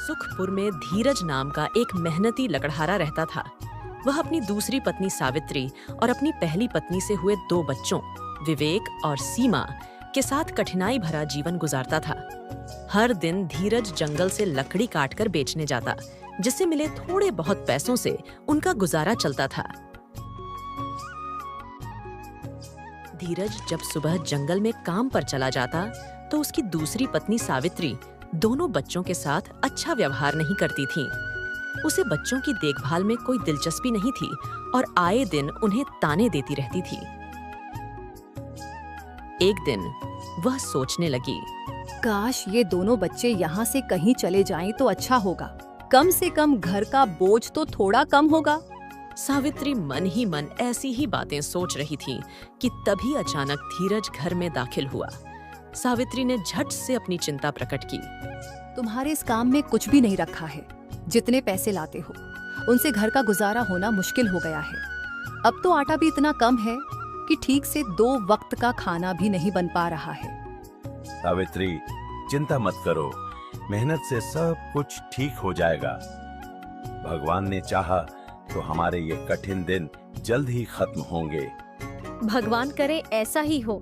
सुखपुर में धीरज नाम का एक मेहनती लकड़हारा रहता था। वह अपनी दूसरी पत्नी सावित्री और अपनी पहली पत्नी से हुए 2 बच्चों विवेक और सीमा के साथ कठिनाई भरा जीवन गुजारता था। हर दिन धीरज जंगल से लकड़ी काटकर बेचने जाता, जिससे मिले थोड़े बहुत पैसों से उनका गुजारा चलता था। धीरज जब सुबह जंगल में काम पर चला जाता तो उसकी दूसरी पत्नी सावित्री दोनों बच्चों के साथ अच्छा व्यवहार नहीं करती थी। उसे बच्चों की देखभाल में कोई दिलचस्पी नहीं थी और आए दिन उन्हें ताने देती रहती थी। एक दिन वह सोचने लगी, काश ये दोनों बच्चे यहाँ से कहीं चले जाएं तो अच्छा होगा। कम से कम घर का बोझ तो थोड़ा कम होगा। सावित्री मन ही मन ऐसी ही बातें सोच रही थी कि तभी अचानक धीरज घर में दाखिल हुआ। सावित्री ने झट से अपनी चिंता प्रकट की। तुम्हारे इस काम में कुछ भी नहीं रखा है। जितने पैसे लाते हो उनसे घर का गुजारा होना मुश्किल हो गया है। अब तो आटा भी इतना कम है कि ठीक से 2 वक्त का खाना भी नहीं बन पा रहा है। सावित्री, चिंता मत करो, मेहनत से सब कुछ ठीक हो जाएगा। भगवान ने चाहा तो हमारे ये कठिन दिन जल्द ही खत्म होंगे। भगवान करे ऐसा ही हो।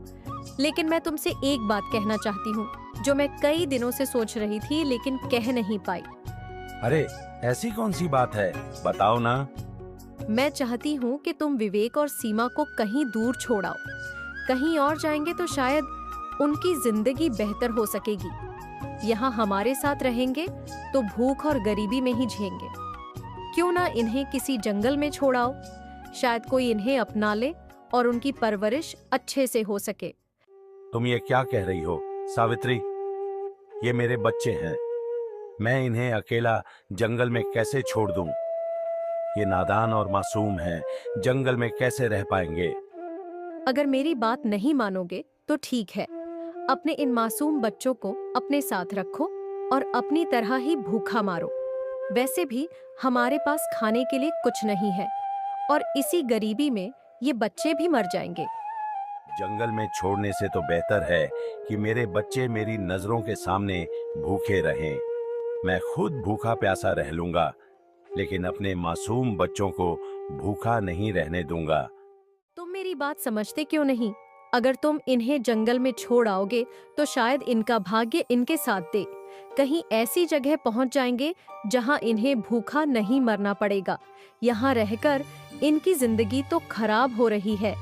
लेकिन मैं तुमसे एक बात कहना चाहती हूँ, जो मैं कई दिनों से सोच रही थी लेकिन कह नहीं पाई। अरे, ऐसी कौन सी बात है, बताओ ना। मैं चाहती हूँ कि तुम विवेक और सीमा को कहीं दूर छोड़ाओ। कहीं और जाएंगे तो शायद उनकी जिंदगी बेहतर हो सकेगी। यहाँ हमारे साथ रहेंगे तो भूख और गरीबी में ही झेंगे। क्यों ना इन्हें किसी जंगल में छोड़ाओ, शायद कोई इन्हें अपना ले और उनकी परवरिश अच्छे से हो सके। तुम ये क्या कह रही हो सावित्री? ये मेरे बच्चे हैं, मैं इन्हें अकेला जंगल में कैसे छोड़ दूं? ये नादान और मासूम हैं, जंगल में कैसे रह पाएंगे? अगर मेरी बात नहीं मानोगे तो ठीक है। अपने इन मासूम बच्चों को अपने साथ रखो और अपनी तरह ही भूखा मारो। वैसे भी हमारे पास खाने के लिए कुछ नहीं है और इसी गरीबी में ये बच्चे भी मर जाएंगे। जंगल में छोड़ने से तो बेहतर है कि मेरे बच्चे मेरी नजरों के सामने भूखे रहें। मैं खुद भूखा प्यासा रह लूंगा, लेकिन अपने मासूम बच्चों को भूखा नहीं रहने दूंगा। तुम मेरी बात समझते क्यों नहीं? अगर तुम इन्हें जंगल में छोड़ आओगे तो शायद इनका भाग्य इनके साथ दे। कहीं ऐसी जगह पहुंच जाएंगे जहां इन्हें भूखा नहीं मरना पड़ेगा। यहाँ रहकर इनकी जिंदगी तो खराब हो रही है।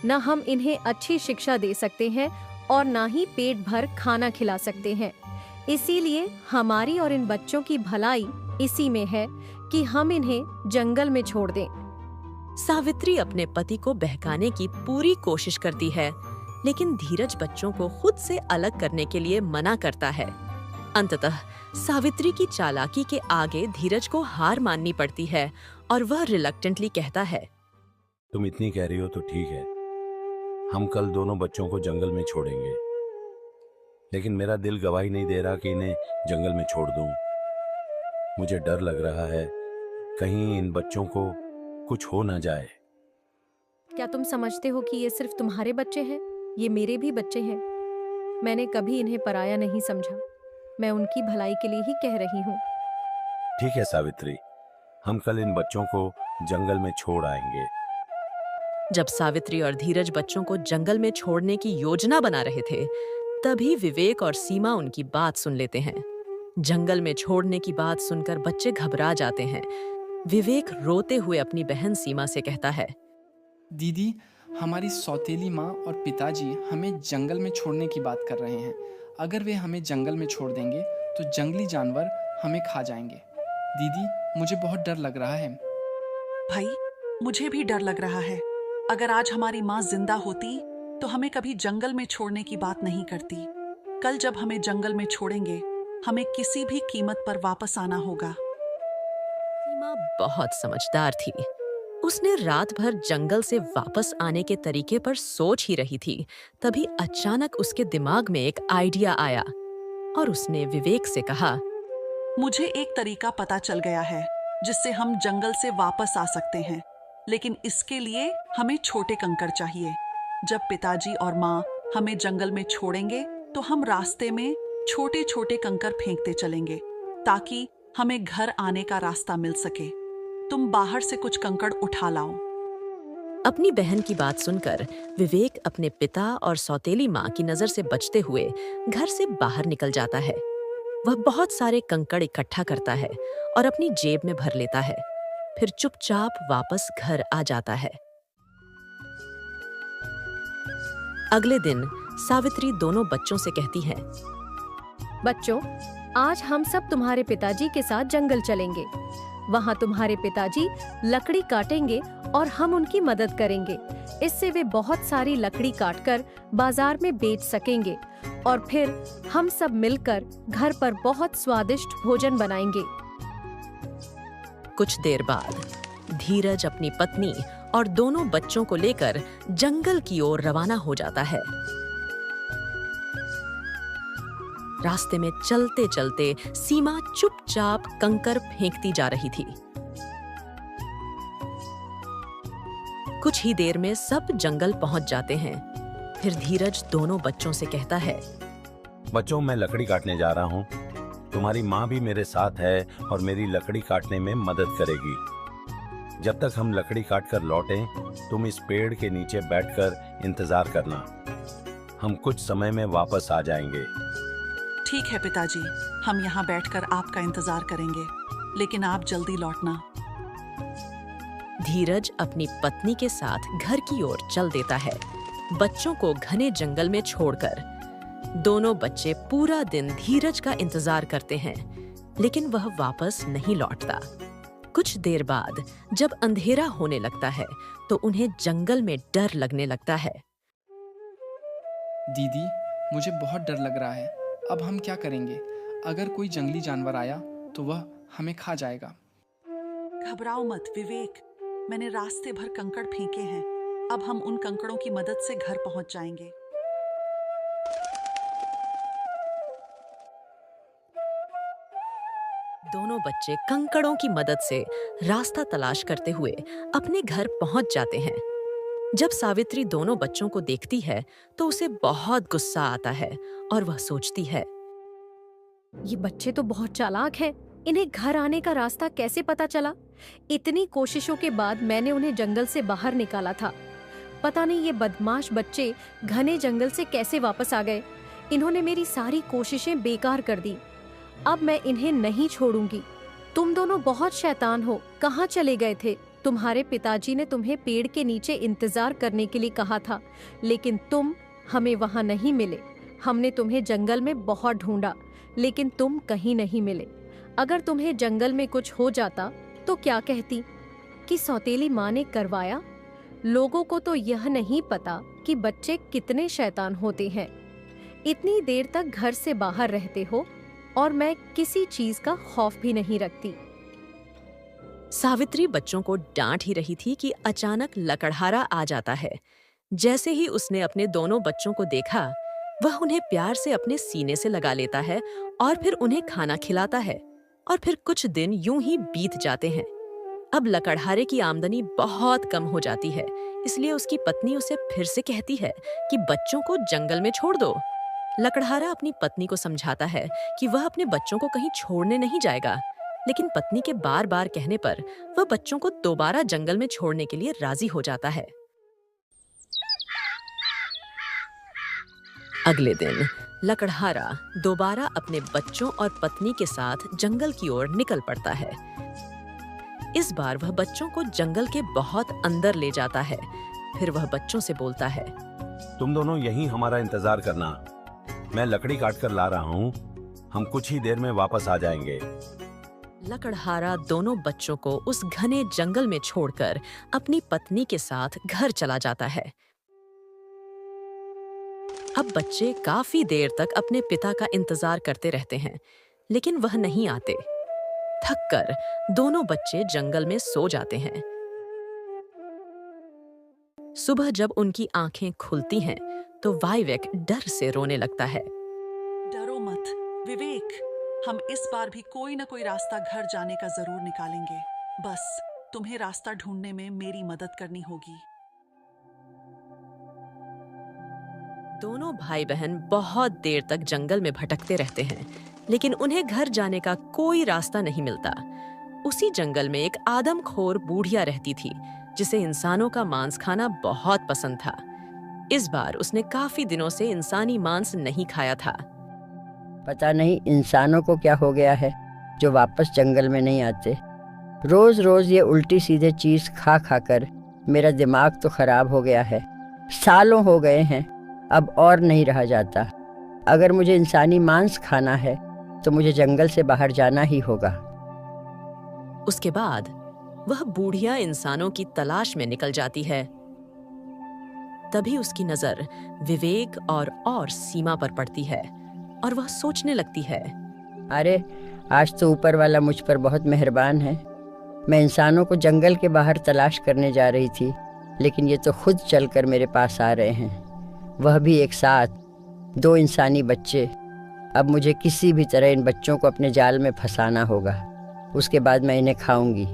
न हम इन्हें अच्छी शिक्षा दे सकते हैं और न ही पेट भर खाना खिला सकते हैं। इसीलिए हमारी और इन बच्चों की भलाई इसी में है कि हम इन्हें जंगल में छोड़ दें। सावित्री अपने पति को बहकाने की पूरी कोशिश करती है, लेकिन धीरज बच्चों को खुद से अलग करने के लिए मना करता है। अंततः सावित्री की चालाकी के आगे धीरज को हार माननी पड़ती है और वह रिलक्टेंटली कहता है, तुम इतनी कह रही हो तो ठीक है, हम कल दोनों बच्चों को जंगल में छोड़ेंगे। लेकिन मेरा दिल गवाही नहीं दे रहा कि इन्हें जंगल में छोड़ दूं। मुझे डर लग रहा है कहीं इन बच्चों को कुछ हो ना जाए। क्या तुम समझते हो कि ये सिर्फ तुम्हारे बच्चे हैं? ये मेरे भी बच्चे हैं। मैंने कभी इन्हें पराया नहीं समझा। मैं उनकी भलाई के लिए ही कह रही हूँ। ठीक है सावित्री, हम कल इन बच्चों को जंगल में छोड़ आएंगे। जब सावित्री और धीरज बच्चों को जंगल में छोड़ने की योजना बना रहे थे, तभी विवेक और सीमा उनकी बात सुन लेते हैं। जंगल में छोड़ने की बात सुनकर बच्चे घबरा जाते हैं। विवेक रोते हुए अपनी बहन सीमा से कहता है, दीदी, हमारी सौतेली माँ और पिताजी हमें जंगल में छोड़ने की बात कर रहे हैं। अगर वे हमें जंगल में छोड़ देंगे तो जंगली जानवर हमें खा जाएंगे। दीदी, मुझे बहुत डर लग रहा है। भाई, मुझे भी डर लग रहा है। अगर आज हमारी माँ जिंदा होती तो हमें कभी जंगल में छोड़ने की बात नहीं करती। कल जब हमें जंगल में छोड़ेंगे, हमें किसी भी कीमत पर वापस आना होगा। सीमा बहुत समझदार थी। उसने रात भर जंगल से वापस आने के तरीके पर सोच ही रही थी। तभी अचानक उसके दिमाग में एक आइडिया आया और उसने विवेक से कहा, मुझे एक तरीका पता चल गया है जिससे हम जंगल से वापस आ सकते हैं, लेकिन इसके लिए हमें छोटे कंकड़ चाहिए। जब पिताजी और माँ हमें जंगल में छोड़ेंगे तो हम रास्ते में छोटे छोटे कंकड़ फेंकते चलेंगे ताकि हमें घर आने का रास्ता मिल सके। तुम बाहर से कुछ कंकड़ उठा लाओ। अपनी बहन की बात सुनकर विवेक अपने पिता और सौतेली माँ की नजर से बचते हुए घर से बाहर निकल जाता है। वह बहुत सारे कंकड़ इकट्ठा करता है और अपनी जेब में भर लेता है, फिर चुपचाप वापस घर आ जाता है। अगले दिन सावित्री दोनों बच्चों से कहती है, बच्चों, आज हम सब तुम्हारे पिताजी के साथ जंगल चलेंगे। वहाँ तुम्हारे पिताजी लकड़ी काटेंगे और हम उनकी मदद करेंगे। इससे वे बहुत सारी लकड़ी काटकर बाजार में बेच सकेंगे और फिर हम सब मिलकर घर पर बहुत स्वादिष्ट भोजन बनाएंगे। कुछ देर बाद धीरज अपनी पत्नी और दोनों बच्चों को लेकर जंगल की ओर रवाना हो जाता है। रास्ते में चलते चलते सीमा चुपचाप कंकर फेंकती जा रही थी। कुछ ही देर में सब जंगल पहुंच जाते हैं। फिर धीरज दोनों बच्चों से कहता है, बच्चों, मैं लकड़ी काटने जा रहा हूँ। तुम्हारी माँ भी मेरे साथ है और मेरी लकड़ी काटने में मदद करेगी। जब तक हम लकड़ी काट कर लौटें, तुम इस पेड़ के नीचे बैठकर इंतजार करना। हम कुछ समय में वापस आ जाएंगे। ठीक है पिताजी, हम यहाँ बैठकर आपका इंतजार करेंगे, लेकिन आप जल्दी लौटना। धीरज अपनी पत्नी के साथ घर की ओर चल देता है, बच्चों को घने जंगल में छोड़कर। दोनों बच्चे पूरा दिन धीरज का इंतजार करते हैं, लेकिन वह वापस नहीं लौटता। कुछ देर बाद जब अंधेरा होने लगता है तो उन्हें जंगल में डर लगने लगता है। दीदी, मुझे बहुत डर लग रहा है। अब हम क्या करेंगे? अगर कोई जंगली जानवर आया तो वह हमें खा जाएगा। घबराओ मत विवेक, मैंने रास्ते भर कंकड़ फेंके हैं। अब हम उन कंकड़ों की मदद से घर पहुंच जाएंगे। दोनों बच्चे कंकड़ों की मदद से रास्ता तलाश करते हुए अपने घर पहुंच जाते हैं। जब सावित्री दोनों बच्चों को देखती है तो उसे बहुत गुस्सा आता है और वह सोचती है, ये बच्चे तो बहुत चालाक हैं। इन्हें घर आने का रास्ता कैसे पता चला? इतनी कोशिशों के बाद मैंने उन्हें जंगल से बाहर निकाला था। पता नहीं ये बदमाश बच्चे घने जंगल से कैसे वापस आ गए। इन्होंने मेरी सारी कोशिशें बेकार कर दी। अब मैं इन्हें नहीं छोड़ूंगी। तुम दोनों बहुत शैतान हो। कहाँ चले गए थे? तुम्हारे पिताजी ने तुम्हें पेड़ के नीचे इंतजार करने के लिए कहा था, लेकिन तुम हमें वहाँ नहीं मिले। हमने तुम्हें जंगल में बहुत ढूंढा, लेकिन तुम कहीं नहीं मिले। अगर तुम्हें जंगल में कुछ हो जाता तो क्या कहती कि सौतेली माँ ने करवाया? लोगों को तो यह नहीं पता कि बच्चे कितने शैतान होते हैं। इतनी देर तक घर से बाहर रहते हो और मैं किसी चीज का खौफ भी नहीं रखती। सावित्री बच्चों को डांट ही रही थी कि अचानक लकड़हारा आ जाता है। जैसे ही उसने अपने दोनों बच्चों को देखा, वह उन्हें प्यार से अपने सीने से लगा लेता है और फिर उन्हें खाना खिलाता है। और फिर कुछ दिन यूं ही बीत जाते हैं। अब लकड़हारे की आमदनी बहुत कम हो जाती है, इसलिए उसकी पत्नी उसे फिर से कहती है कि बच्चों को जंगल में छोड़ दो। लकड़हारा अपनी पत्नी को समझाता है कि वह अपने बच्चों को कहीं छोड़ने नहीं जाएगा, लेकिन पत्नी के बार बार कहने पर वह बच्चों को दोबारा जंगल में छोड़ने के लिए राजी हो जाता है। अगले दिन लकड़हारा दोबारा अपने बच्चों और पत्नी के साथ जंगल की ओर निकल पड़ता है। इस बार वह बच्चों को जंगल के बहुत अंदर ले जाता है। फिर वह बच्चों से बोलता है, तुम दोनों यहीं हमारा इंतजार करना। मैं लकड़ी काट कर ला रहा हूँ। हम कुछ ही देर में वापस आ जाएंगे। लकड़हारा दोनों बच्चों को उस घने जंगल में छोड़कर अपनी पत्नी के साथ घर चला जाता है। अब बच्चे काफी देर तक अपने पिता का इंतजार करते रहते हैं, लेकिन वह नहीं आते। थककर दोनों बच्चे जंगल में सो जाते हैं। सुबह जब उनकी आंखें खुलती हैं, तो वाइवेक डर से रोने लगता है। डरो मत विवेक, हम इस बार भी कोई ना कोई रास्ता घर जाने का जरूर निकालेंगे। बस तुम्हें रास्ता ढूंढने में मेरी मदद करनी होगी। दोनों भाई बहन बहुत देर तक जंगल में भटकते रहते हैं, लेकिन उन्हें घर जाने का कोई रास्ता नहीं मिलता। उसी जंगल में एक आदमखोर बूढ़िया रहती थी जिसे इंसानों का मांस खाना बहुत पसंद था। इस बार उसने काफी दिनों से इंसानी मांस नहीं खाया था। पता नहीं इंसानों को क्या हो गया है जो वापस जंगल में नहीं आते। रोज रोज ये उल्टी सीधे चीज खा खा कर मेरा दिमाग तो खराब हो गया है। सालों हो गए हैं, अब और नहीं रहा जाता। अगर मुझे इंसानी मांस खाना है तो मुझे जंगल से बाहर जाना ही होगा। उसके बाद वह बूढ़िया इंसानों की तलाश में निकल जाती है। तभी उसकी नजर विवेक और सीमा पर पड़ती है और वह सोचने लगती है, अरे आज तो ऊपर वाला मुझ पर बहुत मेहरबान है। मैं इंसानों को जंगल के बाहर तलाश करने जा रही थी, लेकिन ये तो खुद चलकर मेरे पास आ रहे हैं, वह भी एक साथ, 2 इंसानी बच्चे। अब मुझे किसी भी तरह इन बच्चों को अपने जाल में फंसाना होगा, उसके बाद मैं इन्हें खाऊंगी।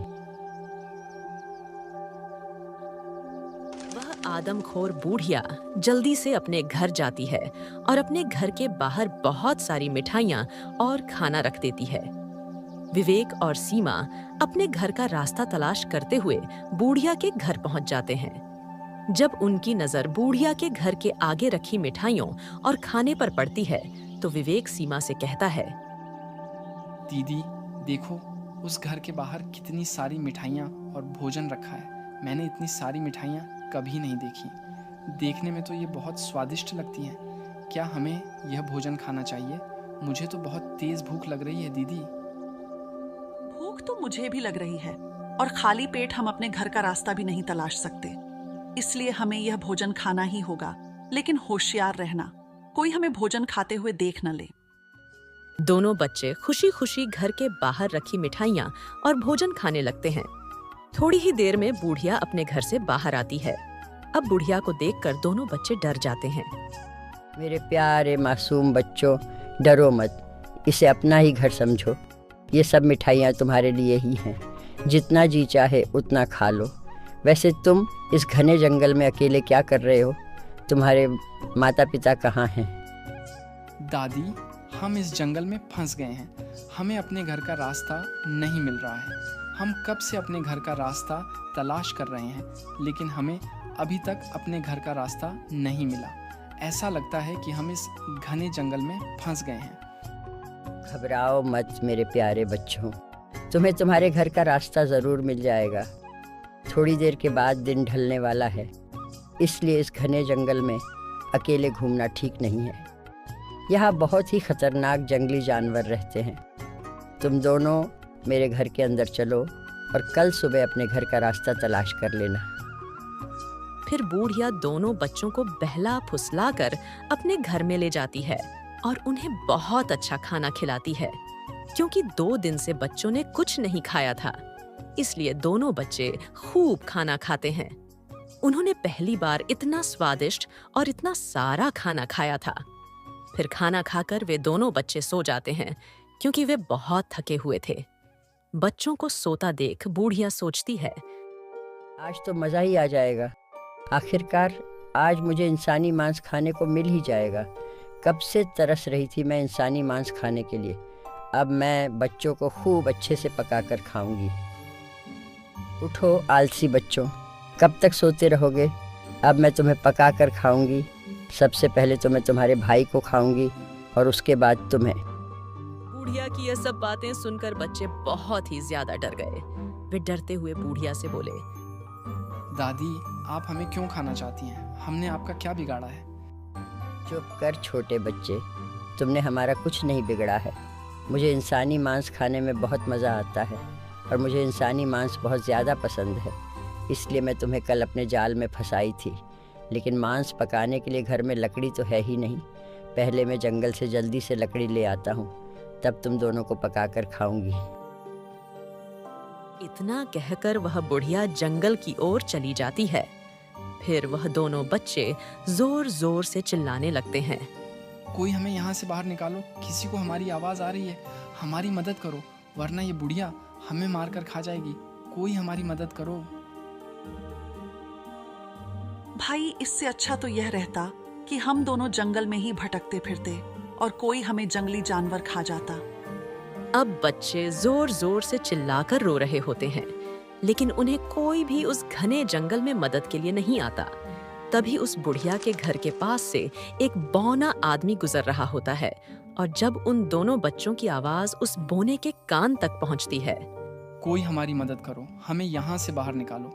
वह आदमखोर बूढ़िया जल्दी से अपने घर जाती है और अपने घर के बाहर बहुत सारी मिठाइयाँ और खाना रख देती है। विवेक और सीमा अपने घर का रास्ता तलाश करते हुए बूढ़िया के घर पहुंच जाते हैं। जब उनकी नजर बूढ़िया के घर के आगे रखी मिठाइयों और खाने पर पड़ती है तो विवेक सीमा से कहता है, दीदी देखो, उस घर के बाहर कितनी सारी मिठाइयाँ और भोजन रखा है। मैंने इतनी सारी मिठाइयाँ कभी नहीं देखी। देखने में तो ये बहुत स्वादिष्ट लगती हैं। क्या हमें यह भोजन खाना चाहिए? मुझे तो बहुत तेज भूख लग रही है दीदी। भूख तो मुझे भी लग रही है और खाली पेट हम अपने घर का रास्ता भी नहीं तलाश सकते, इसलिए हमें यह भोजन खाना ही होगा। लेकिन होशियार रहना, कोई हमें भोजन खाते हुए देख न ले। दोनों बच्चे खुशी खुशी घर के बाहर रखी मिठाइयाँ और भोजन खाने लगते हैं। थोड़ी ही देर में बूढ़िया अपने घर से बाहर आती है। अब बुढ़िया को देखकर दोनों बच्चे डर जाते हैं। मेरे प्यारे मासूम बच्चों, डरो मत, इसे अपना ही घर समझो। ये सब मिठाइयाँ तुम्हारे लिए ही हैं, जितना जी चाहे उतना खा लो। वैसे तुम इस घने जंगल में अकेले क्या कर रहे हो? तुम्हारे माता पिता कहाँ हैं? दादी, हम इस जंगल में फंस गए हैं। हमें अपने घर का रास्ता नहीं मिल रहा है। हम कब से अपने घर का रास्ता तलाश कर रहे हैं, लेकिन हमें अभी तक अपने घर का रास्ता नहीं मिला। ऐसा लगता है कि हम इस घने जंगल में फंस गए हैं। घबराओ मत मेरे प्यारे बच्चों, तुम्हें तुम्हारे घर का रास्ता ज़रूर मिल जाएगा। थोड़ी देर के बाद दिन ढलने वाला है, इसलिए इस घने जंगल में अकेले घूमना ठीक नहीं है। यहाँ बहुत ही खतरनाक जंगली जानवर रहते हैं। तुम दोनों मेरे घर के अंदर चलो और कल सुबह अपने घर का रास्ता तलाश कर लेना। फिर बूढ़िया दोनों बच्चों को बहला फुसला कर अपने घर में ले जाती है और उन्हें बहुत अच्छा खाना खिलाती है। क्योंकि 2 दिन से बच्चों ने कुछ नहीं खाया था, इसलिए दोनों बच्चे खूब खाना खाते हैं। उन्होंने पहली बार इतना स्वादिष्ट और इतना सारा खाना खाया था। फिर खाना खाकर वे दोनों बच्चे सो जाते हैं क्योंकि वे बहुत थके हुए थे। बच्चों को सोता देख बूढ़िया सोचती है, आज तो मज़ा ही आ जाएगा। आखिरकार आज मुझे इंसानी मांस खाने को मिल ही जाएगा। कब से तरस रही थी मैं इंसानी मांस खाने के लिए। अब मैं बच्चों को खूब अच्छे से पकाकर खाऊंगी। उठो आलसी बच्चों, कब तक सोते रहोगे? अब मैं तुम्हें पकाकर खाऊंगी। सबसे पहले तो मैं तुम्हारे भाई को खाऊंगी और उसके बाद तुम्हें। बूढ़िया की यह सब बातें सुनकर बच्चे बहुत ही ज्यादा डर गए। वे डरते हुए बूढ़िया से बोले, दादी, आप हमें क्यों खाना चाहती हैं? हमने आपका क्या बिगाड़ा है? चुप कर छोटे बच्चे, तुमने हमारा कुछ नहीं बिगड़ा है। मुझे इंसानी मांस खाने में बहुत मज़ा आता है और मुझे इंसानी मांस बहुत ज़्यादा पसंद है, इसलिए मैं तुम्हें कल अपने जाल में फंसाई थी। लेकिन मांस पकाने के लिए घर में लकड़ी तो है ही नहीं। पहले मैं जंगल से जल्दी से लकड़ी ले आता हूँ, तब तुम दोनों को पकाकर खाऊंगी। इतना कहकर वह बुढ़िया जंगल की ओर चली जाती है। फिर वह दोनों बच्चे जोर जोर से चिल्लाने लगते हैं, कोई हमें यहाँ से बाहर निकालो, किसी को हमारी आवाज़ आ रही है, हमारी मदद करो, वरना ये बुढ़िया हमें मार कर खा जाएगी। कोई हमारी मदद करो। भाई, इससे अच्छा तो यह रहता कि हम दोनों जंगल में ही भटकते फिरते। और कोई हमें जंगली जानवर खा जाता। अब बच्चे जोर जोर से चिल्लाकर रो रहे होते हैं, लेकिन उन्हें कोई भी उस घने जंगल में मदद के लिए नहीं आता। तभी उस बुढ़िया के घर के पास से एक बौना आदमी गुजर रहा होता है, और जब उन दोनों बच्चों की आवाज उस बोने के कान तक पहुंचती है, कोई हमारी मदद करो, हमें यहाँ से बाहर निकालो,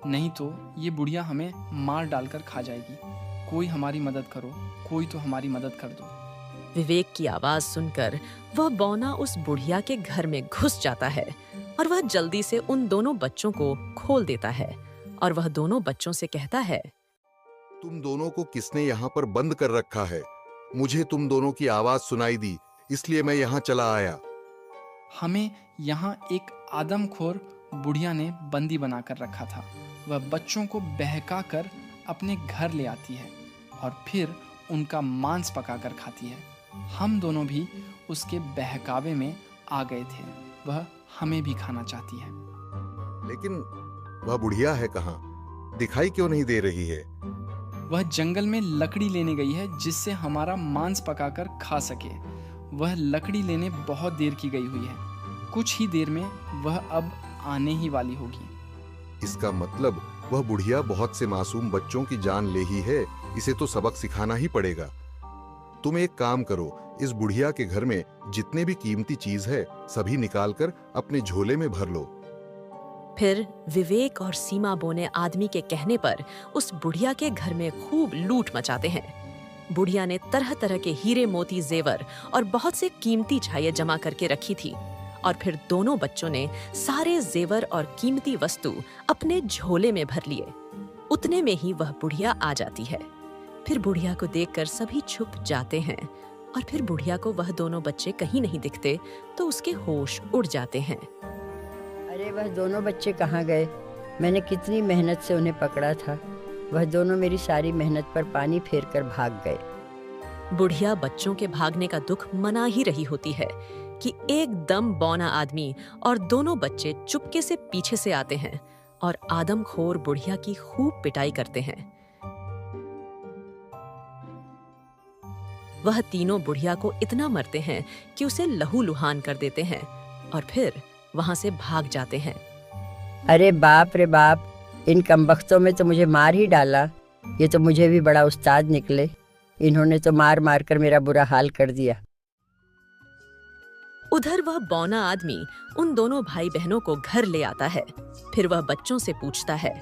नहीं तो ये बुढ़िया हमें मार डालकर खा जाएगी। कोई हमारी मदद करो, कोई तो हमारी मदद कर दो। विवेक की आवाज सुनकर वह बौना उस बुढ़िया के घर में घुस जाता है, और वह जल्दी से उन दोनों बच्चों को खोल देता है, और वह दोनों बच्चों से कहता है, तुम दोनों को किसने यहाँ पर बंद कर रखा है? मुझे तुम दोनों की आवाज सुनाई दी, इसलिए मैं यहाँ चला आया। हमें यहाँ एक आदमखोर बुढ़िया ने बंदी बनाकर रखा था। वह बच्चों को बहका कर अपने घर ले आती है और फिर उनका मांस पकाकर खाती है। हम दोनों भी उसके बहकावे में आ गए थे। वह हमें भी खाना चाहती है। लेकिन वह बुढ़िया है कहाँ? दिखाई क्यों नहीं दे रही है? वह जंगल में लकड़ी लेने गई है, जिससे हमारा मांस पकाकर खा सके। वह लकड़ी लेने बहुत देर की गई हुई है। कुछ ही देर में वह अब आने ही वाली होगी। इसका मतलब वह बुढ़िया बहुत से मासूम बच्चों की जान ले ही है। इसे तो सबक सिखाना ही पड़ेगा। तुम एक काम करो, इस बुढ़िया के घर में जितने भी कीमती चीज है सभी निकालकर अपने झोले में भर लो। फिर विवेक और सीमा बोने आदमी के कहने पर उस बुढ़िया के घर में खूब लूट मचाते हैं। बुढ़िया ने तरह तरह के हीरे मोती जेवर और बहुत से कीमती छाये जमा करके रखी थी, और फिर दोनों बच्चों ने सारे जेवर और कीमती वस्तु अपने झोले में भर लिए। उतने में ही वह बुढ़िया आ जाती है। फिर बुढ़िया को देखकर सभी छुप जाते हैं, और फिर बुढ़िया को वह दोनों बच्चे कहीं नहीं दिखते तो उसके होश उड़ जाते हैं। अरे वह दोनों बच्चे कहाँ गए? मैंने कितनी मेहनत से उन्हें पकड़ा था। वह दोनों मेरी सारी मेहनत पर पानी फेर कर भाग गए। बुढ़िया बच्चों के भागने का दुख मना ही रही होती है कि एकदम बौना आदमी और दोनों बच्चे चुपके से पीछे से आते हैं और आदमखोर बुढ़िया की खूब पिटाई करते हैं। वह तीनों बुढ़िया को इतना मरते हैं कि उसे लहूलुहान कर देते हैं, और फिर वहां से भाग जाते हैं। अरे बाप रे बाप, इन कमबख्तों में तो मुझे मार ही डाला। ये तो मुझे भी बड़ा उस्ताद निकले। इन्होंने तो मार मार कर मेरा बुरा हाल कर दिया। उधर वह बौना आदमी उन दोनों भाई बहनों को घर ले आता है। फिर वह बच्चों से पूछता है,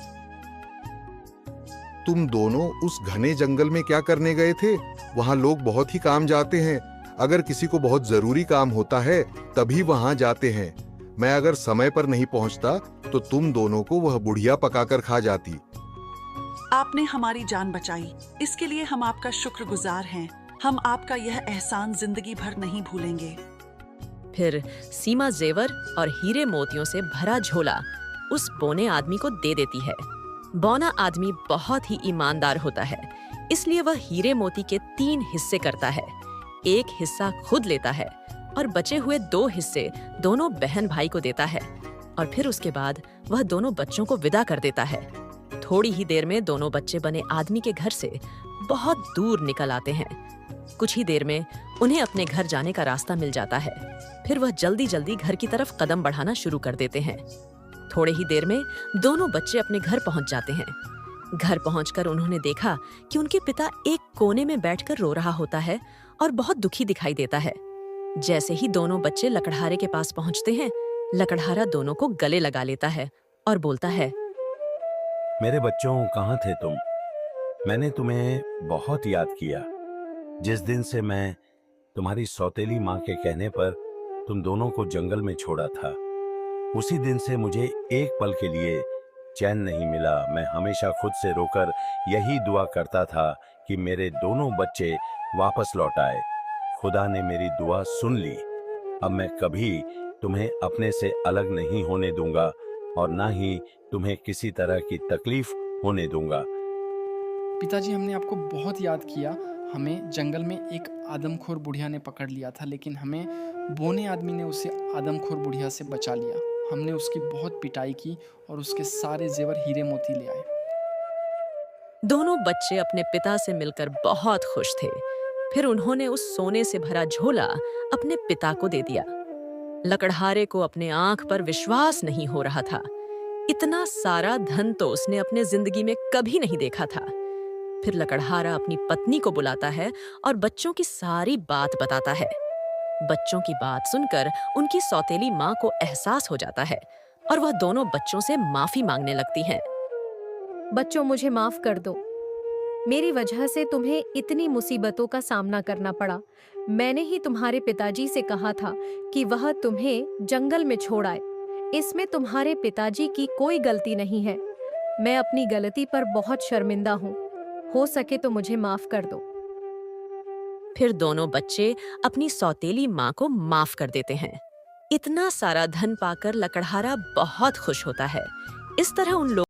तुम दोनों उस घने जंगल में क्या करने गए थे? वहाँ लोग बहुत ही काम जाते हैं। अगर किसी को बहुत जरूरी काम होता है तभी वहाँ जाते हैं। मैं अगर समय पर नहीं पहुँचता तो तुम दोनों को वह बुढ़िया पकाकर खा जाती। आपने हमारी जान बचाई, इसके लिए हम आपका शुक्रगुजार हैं। हम आपका यह एहसान जिंदगी भर नहीं भूलेंगे। फिर सीमा जेवर और हीरे मोतियों से भरा झोला उस बौने आदमी को दे देती है। बौना आदमी बहुत ही ईमानदार होता है, इसलिए वह हीरे मोती के 3 हिस्से करता है। एक हिस्सा खुद लेता है और बचे हुए 2 हिस्से दोनों बहन भाई को देता है, और फिर उसके बाद वह दोनों बच्चों को विदा कर देता है। थोड़ी ही देर में दोनों बच्चे बने आदमी के घर से बहुत दूर निकल आते हैं। कुछ ही देर में उन्हें अपने घर जाने का रास्ता मिल जाता है। फिर वह जल्दी जल्दी घर की तरफ कदम बढ़ाना शुरू कर देते हैं। थोड़े ही देर में दोनों बच्चे अपने घर पहुंच जाते हैं। घर पहुंचकर उन्होंने देखा कि उनके पिता एक कोने में बैठकर रो रहा होता है और बहुत दुखी दिखाई देता है। जैसे ही दोनों बच्चे लकड़हारे के पास पहुंचते हैं, लकड़हारा दोनों को गले लगा लेता है और बोलता है, मेरे बच्चों, कहाँ थे तुम? मैंने तुम्हें बहुत याद किया। जिस दिन से मैं तुम्हारी सौतेली माँ के कहने पर तुम दोनों को जंगल में छोड़ा था, उसी दिन से मुझे एक पल के लिए चैन नहीं मिला। मैं हमेशा खुद से रोकर यही दुआ करता था कि मेरे दोनों बच्चे वापस लौट आए। खुदा ने मेरी दुआ सुन ली। अब मैं कभी तुम्हें अपने से अलग नहीं होने दूंगा और ना ही तुम्हें किसी तरह की तकलीफ होने दूंगा। पिताजी, हमने आपको बहुत याद किया। हमें जंगल में एक आदमखोर बुढ़िया ने पकड़ लिया था, लेकिन हमें बोने आदमी ने उसे आदमखोर बुढ़िया से बचा लिया। हमने उसकी बहुत पिटाई की और उसके सारे जेवर हीरे मोती ले आए। दोनों बच्चे अपने पिता से मिलकर बहुत खुश थे। फिर उन्होंने उस सोने से भरा झोला अपने पिता को दे दिया। लकड़हारे को अपने आंख पर विश्वास नहीं हो रहा था। इतना सारा धन तो उसने अपने जिंदगी में कभी नहीं देखा था। फिर लकड़हारा अपनी पत्नी को बुलाता है और बच्चों की सारी बात बताता है। बच्चों की बात सुनकर उनकी सौतेली माँ को एहसास हो जाता है और वह दोनों बच्चों से माफी मांगने लगती हैं। बच्चों, मुझे माफ कर दो। मेरी वजह से तुम्हें इतनी मुसीबतों का सामना करना पड़ा। मैंने ही तुम्हारे पिताजी से कहा था कि वह तुम्हें जंगल में छोड़ आए। इसमें तुम्हारे पिताजी की कोई गलती नहीं है। मैं अपनी गलती पर बहुत शर्मिंदा हूँ। हो सके तो मुझे माफ कर दो। फिर दोनों बच्चे अपनी सौतेली माँ को माफ कर देते हैं। इतना सारा धन पाकर लकड़हारा बहुत खुश होता है। इस तरह उन लोगों